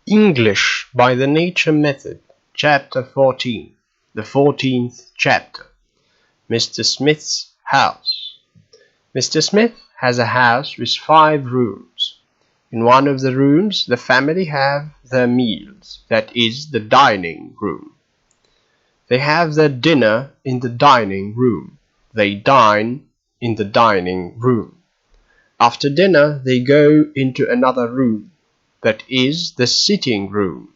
English by the Nature Method, Chapter 14, the 14th chapter. Mr. Smith's House. Mr. Smith has a house with 5 rooms. In one of the rooms the family have their meals, that is, the dining room. They have their dinner in the dining room. They dine in the dining room. After dinner they go into another room, that is, the sitting room.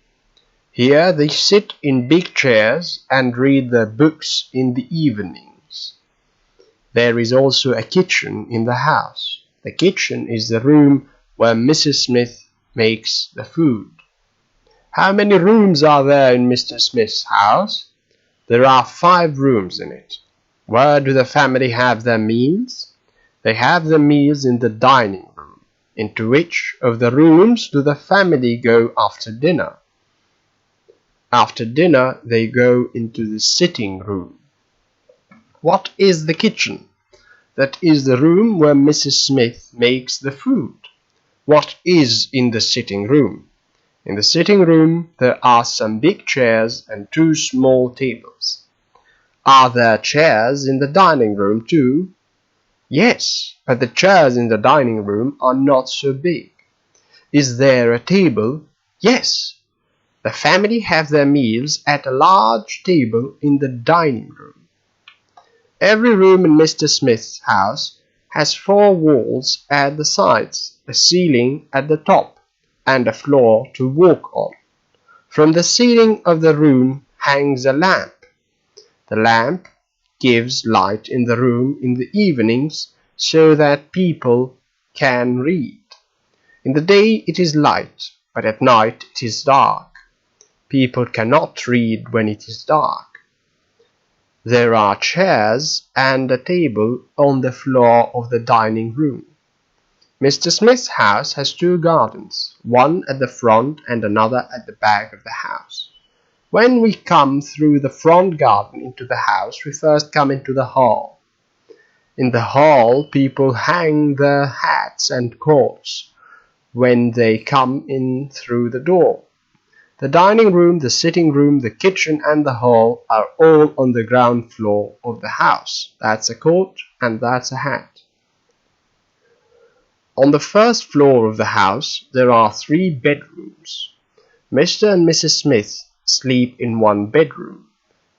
Here they sit in big chairs and read their books in the evenings. There is also a kitchen in the house. The kitchen is the room where Mrs. Smith makes the food. How many rooms are there in Mr. Smith's house? There are 5 rooms in it. Where do the family have their meals? They have their meals in the dining room. Into which of the rooms do the family go after dinner? After dinner they go into the sitting room. What is the kitchen? That is the room where Mrs. Smith makes the food. What is in the sitting room? In the sitting room there are some big chairs and 2 small tables. Are there chairs in the dining room too? Yes, but the chairs in the dining room are not so big. Is there a table? Yes. The family have their meals at a large table in the dining room. Every room in Mr. Smith's house has 4 walls at the sides, a ceiling at the top, and a floor to walk on. From the ceiling of the room hangs a lamp. The lamp gives light in the room in the evenings so that people can read. In the day it is light, but at night it is dark. People cannot read when it is dark. There are chairs and a table on the floor of the dining room. Mr. Smith's house has 2 gardens, one at the front and another at the back of the house. When we come through the front garden into the house, we first come into the hall. In the hall, people hang their hats and coats when they come in through the door. The dining room, the sitting room, the kitchen, and the hall are all on the ground floor of the house. That's a coat and that's a hat. On the first floor of the house, there are 3 bedrooms. Mr. and Mrs. Smith sleep in one bedroom.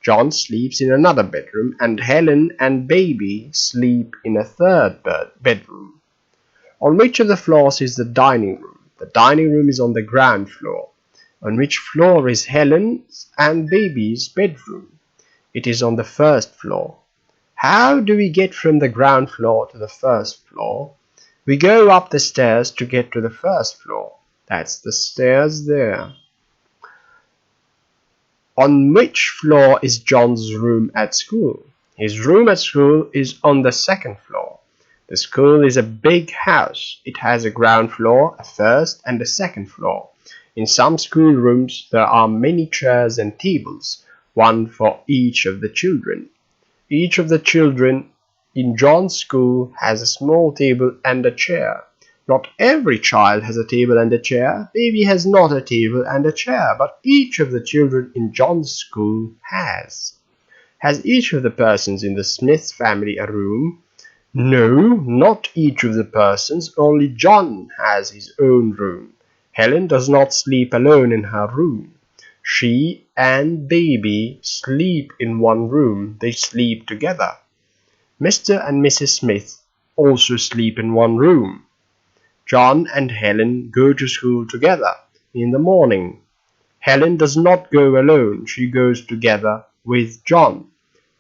John sleeps in another bedroom, and Helen and Baby sleep in a 3rd bedroom. On which of the floors is the dining room? The dining room is on the ground floor. On which floor is Helen's and Baby's bedroom? It is on the 1st floor. How do we get from the ground floor to the 1st floor? We go up the stairs to get to the 1st floor. That's the stairs there. On which floor is John's room at school? His room at school is on the 2nd floor. The school is a big house. It has a ground floor, a 1st and a 2nd floor. In some schoolrooms there are many chairs and tables, one for each of the children. Each of the children in John's school has a small table and a chair. Not every child has a table and a chair. Baby has not a table and a chair, but each of the children in John's school has. Has each of the persons in the Smith family a room? No, not each of the persons. Only John has his own room. Helen does not sleep alone in her room. She and Baby sleep in one room. They sleep together. Mr. and Mrs. Smith also sleep in one room. John and Helen go to school together in the morning. Helen does not go alone. She goes together with John.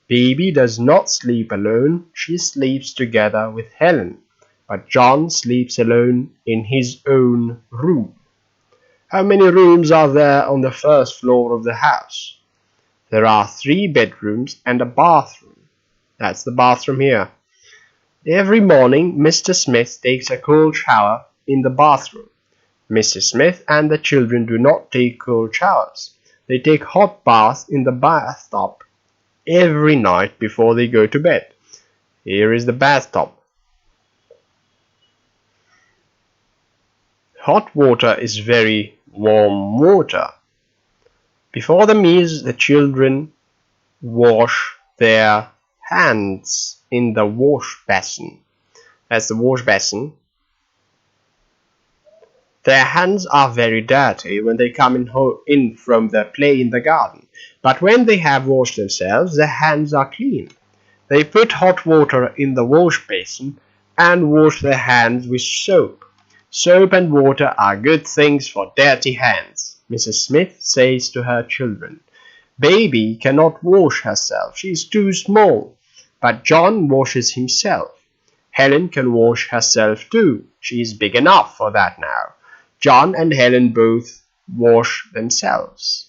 Baby does not sleep alone. She sleeps together with Helen. But John sleeps alone in his own room. How many rooms are there on the 1st floor of the house? There are 3 bedrooms and a bathroom. That's the bathroom here. Every morning Mr. Smith takes a cold shower in the bathroom. Mrs. Smith and the children do not take cold showers. They take hot baths in the bathtub every night before they go to bed. Here is the bathtub. Hot water is very warm water. Before the meals, the children wash their hands in the wash basin. That's the wash basin. Their hands are very dirty when they come in from the play in the garden, but when they have washed themselves, their hands are clean. They put hot water in the wash basin and wash their hands with soap. Soap and water are good things for dirty hands, Mrs. Smith says to her children. Baby cannot wash herself, she is too small, but John washes himself. Helen can wash herself too, she is big enough for that now. John and Helen both wash themselves.